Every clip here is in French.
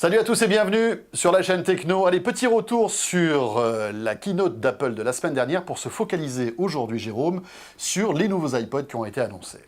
Salut à tous et bienvenue sur la chaîne Techno. Allez, petit retour sur la keynote d'Apple de la semaine dernière pour se focaliser aujourd'hui, Jérôme, sur les nouveaux iPods qui ont été annoncés.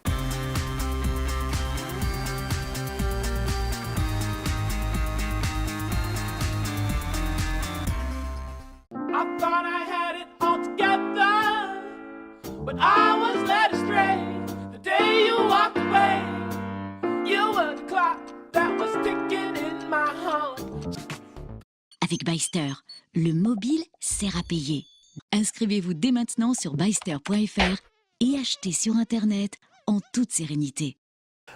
Avec Byster, le mobile sert à payer. Inscrivez-vous dès maintenant sur byster.fr et achetez sur Internet en toute sérénité.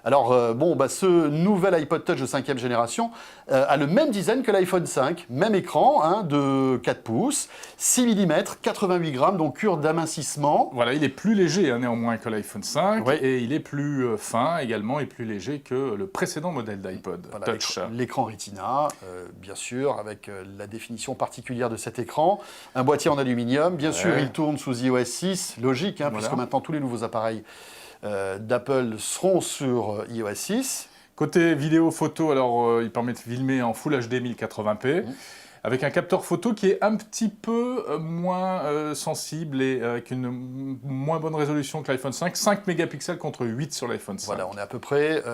Alors, ce nouvel iPod Touch de 5e génération a le même design que l'iPhone 5, même écran de 4 pouces, 6 mm, 88 grammes, donc cure d'amincissement. Voilà, il est plus léger néanmoins que l'iPhone 5, oui. Et il est plus fin également et plus léger que le précédent modèle d'iPod Touch. L'écran Retina, bien sûr, avec la définition particulière de cet écran, un boîtier en aluminium, bien sûr il tourne sous iOS 6, logique, puisque maintenant tous les nouveaux appareils d'Apple seront sur iOS 6. Côté vidéo photo, alors il permet de filmer en Full HD 1080p, avec un capteur photo qui est un petit peu moins sensible et avec une moins bonne résolution que l'iPhone 5, 5 mégapixels contre 8 sur l'iPhone 5. Voilà, on est à peu près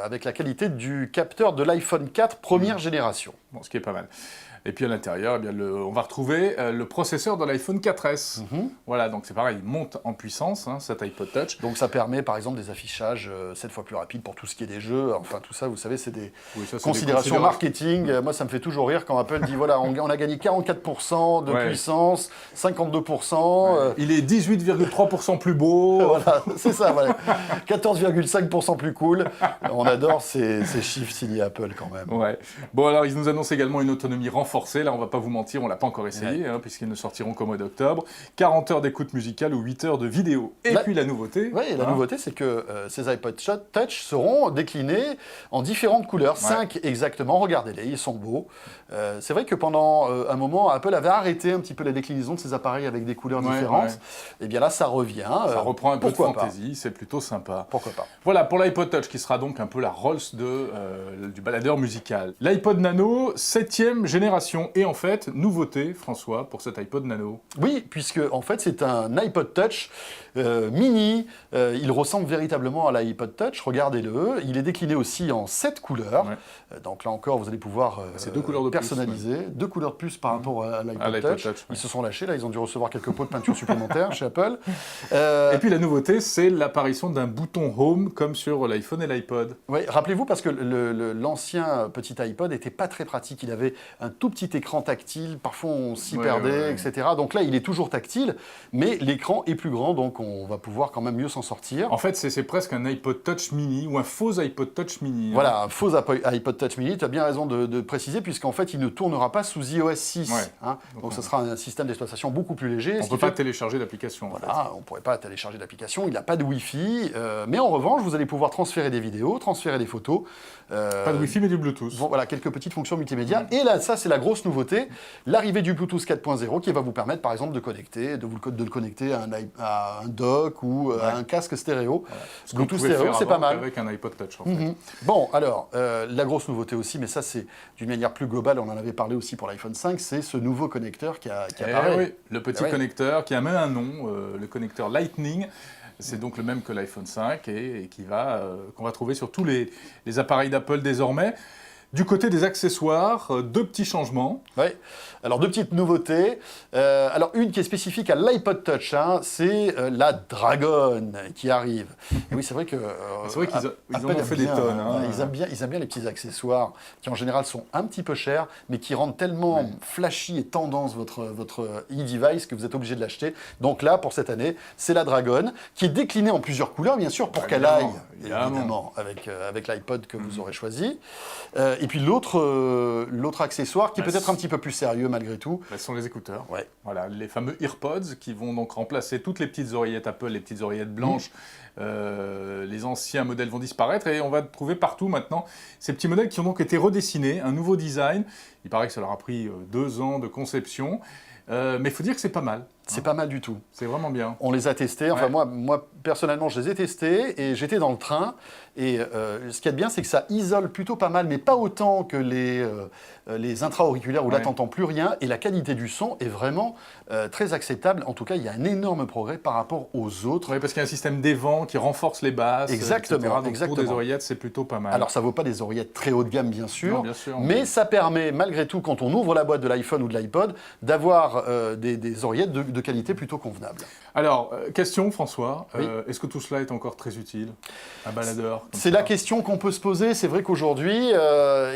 avec la qualité du capteur de l'iPhone 4 première génération. Bon, ce qui est pas mal. Et puis à l'intérieur, on va retrouver le processeur de l'iPhone 4S. Voilà, donc c'est pareil, il monte en puissance, cet iPod Touch. Donc ça permet par exemple des affichages 7 fois plus rapides pour tout ce qui est des jeux. Enfin tout ça, vous savez, c'est des considérations marketing. Moi, ça me fait toujours rire quand Apple dit voilà, on a gagné 44% de puissance, 52%. Il est 18,3% plus beau. Voilà, c'est ça, voilà. 14,5% plus cool. On adore ces chiffres signés Apple quand même. Ouais. Bon, alors ils nous annoncent également une autonomie renforcée. Là, on va pas vous mentir, on l'a pas encore essayé, puisqu'ils ne sortiront qu'au mois d'octobre. 40 heures d'écoute musicale ou 8 heures de vidéo. Et puis la nouveauté... Oui, la nouveauté, c'est que ces iPod Touch seront déclinés en différentes couleurs. 5 exactement, regardez-les, ils sont beaux. C'est vrai que pendant un moment, Apple avait arrêté un petit peu la déclinaison de ses appareils avec des couleurs différentes. Et bien là, ça revient. Ça reprend un peu de fantaisie, c'est plutôt sympa. Pourquoi pas. Voilà, pour l'iPod Touch, qui sera donc un peu la Rolls du baladeur musical. L'iPod Nano, 7e génération. Et en fait, nouveauté, François, pour cet iPod Nano. Oui, puisque en fait, c'est un iPod Touch mini. Il ressemble véritablement à l'iPod Touch, regardez-le. Il est décliné aussi en 7 couleurs. Donc là encore, vous allez pouvoir personnaliser. 2 couleurs de plus par rapport à l'iPod Touch. Ils se sont lâchés, là, ils ont dû recevoir quelques pots de peinture supplémentaires chez Apple. Et puis la nouveauté, c'est l'apparition d'un bouton Home, comme sur l'iPhone et l'iPod. Oui, rappelez-vous, parce que l'ancien petit iPod n'était pas très pratique. Il avait un tout petit écran tactile, parfois on s'y perdait, etc. Donc là, il est toujours tactile, mais l'écran est plus grand, donc on va pouvoir quand même mieux s'en sortir. En fait, c'est presque un iPod Touch mini, ou un faux iPod Touch mini. Voilà, un faux iPod Touch mini, tu as bien raison de préciser, puisqu'en fait, il ne tournera pas sous iOS 6. Donc ce sera un système d'exploitation beaucoup plus léger. On ne peut pas télécharger d'application. Voilà, on ne pourrait pas télécharger d'application, il n'a pas de Wi-Fi, mais en revanche, vous allez pouvoir transférer des vidéos, transférer des photos. Pas de Wi-Fi, mais du Bluetooth. Voilà, quelques petites fonctions multimédia. Et là, ça, c'est la grosse nouveauté, l'arrivée du Bluetooth 4.0 qui va vous permettre, par exemple, de le connecter à un dock ou à un casque stéréo. Voilà. Bluetooth stéréo, c'est pas mal. Avec un iPod Touch, en fait. Bon, alors, la grosse nouveauté aussi, mais ça, c'est d'une manière plus globale, on en avait parlé aussi pour l'iPhone 5, c'est ce nouveau connecteur qui apparaît. Oui, le petit connecteur qui a même un nom, le connecteur Lightning. C'est donc le même que l'iPhone 5 et qu'on va trouver sur tous les appareils d'Apple désormais. Du côté des accessoires, 2 petits changements. Oui, alors 2 petites nouveautés. Alors une qui est spécifique à l'iPod Touch, c'est la Dragon qui arrive. Et oui, c'est vrai que c'est vrai qu'ils en ont fait des tonnes. Ils aiment bien les petits accessoires qui en général sont un petit peu chers, mais qui rendent tellement flashy et tendance votre e-device que vous êtes obligé de l'acheter. Donc là, pour cette année, c'est la Dragon qui est déclinée en plusieurs couleurs, bien sûr, pour qu'elle aille évidemment avec l'iPod que vous aurez choisi. Et puis l'autre accessoire qui est peut-être un petit peu plus sérieux malgré tout. Ce sont les écouteurs. Voilà, les fameux EarPods qui vont donc remplacer toutes les petites oreillettes Apple, les petites oreillettes blanches. Les anciens modèles vont disparaître et on va trouver partout maintenant ces petits modèles qui ont donc été redessinés, un nouveau design. Il paraît que ça leur a pris 2 ans de conception. Mais il faut dire que c'est pas mal. C'est pas mal du tout. C'est vraiment bien. On les a testés. Enfin, Ouais. moi, personnellement, je les ai testés et j'étais dans le train. Et ce qu'il y a de bien, c'est que ça isole plutôt pas mal, mais pas autant que les intra-auriculaires où là, Ouais. t'entends plus rien. Et la qualité du son est vraiment très acceptable. En tout cas, il y a un énorme progrès par rapport aux autres. Oui, parce qu'il y a un système d'évent qui renforce les basses, Exactement, etc. Donc pour exactement. des oreillettes, c'est plutôt pas mal. Alors, ça vaut pas des oreillettes très haut de gamme, bien sûr. Non, bien sûr. Mais ça permet, malgré tout, quand on ouvre la boîte de l'iPhone ou de l'iPod, d'avoir des oreillettes de qualité plutôt convenable. Alors, question François, Oui. est-ce que tout cela est encore très utile? Un baladeur comme C'est ça. la question qu'on peut se poser. C'est vrai qu'aujourd'hui,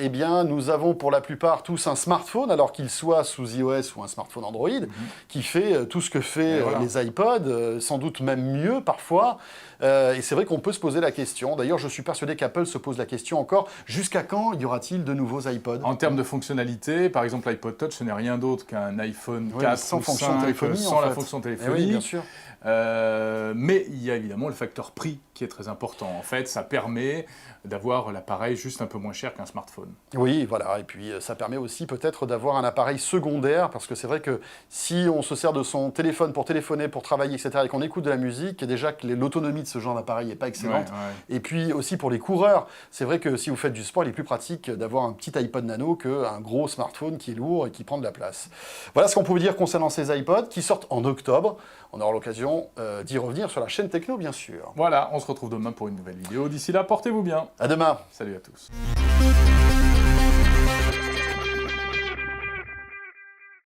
eh bien, nous avons pour la plupart tous un smartphone, alors qu'il soit sous iOS ou un smartphone Android, qui fait tout ce que fait Et voilà. les iPods, sans doute même mieux parfois. Et c'est vrai qu'on peut se poser la question. D'ailleurs, je suis persuadé qu'Apple se pose la question encore, jusqu'à quand y aura-t-il de nouveaux iPods? En termes de fonctionnalité, par exemple, l'iPod Touch, ce n'est rien d'autre qu'un iPhone Oui, 4 sans ou fonction 5, téléphonie, sans en la fait. fonction Eh téléphonie. oui, bien sûr. Mais il y a évidemment le facteur prix qui est très important. En fait, ça permet d'avoir l'appareil juste un peu moins cher qu'un smartphone. Oui, voilà. Et puis, ça permet aussi peut-être d'avoir un appareil secondaire, parce que c'est vrai que si on se sert de son téléphone pour téléphoner, pour travailler, etc., et qu'on écoute de la musique, déjà que l'autonomie de ce genre d'appareil n'est pas excellente. Ouais. Et puis aussi pour les coureurs, c'est vrai que si vous faites du sport, il est plus pratique d'avoir un petit iPod Nano qu'un gros smartphone qui est lourd et qui prend de la place. Voilà ce qu'on pouvait dire concernant ces iPods qui sortent en octobre. On aura l'occasion d'y revenir sur la chaîne Techno, bien sûr. Voilà, on se retrouve demain pour une nouvelle vidéo. D'ici là, portez-vous bien. À demain. Salut à tous.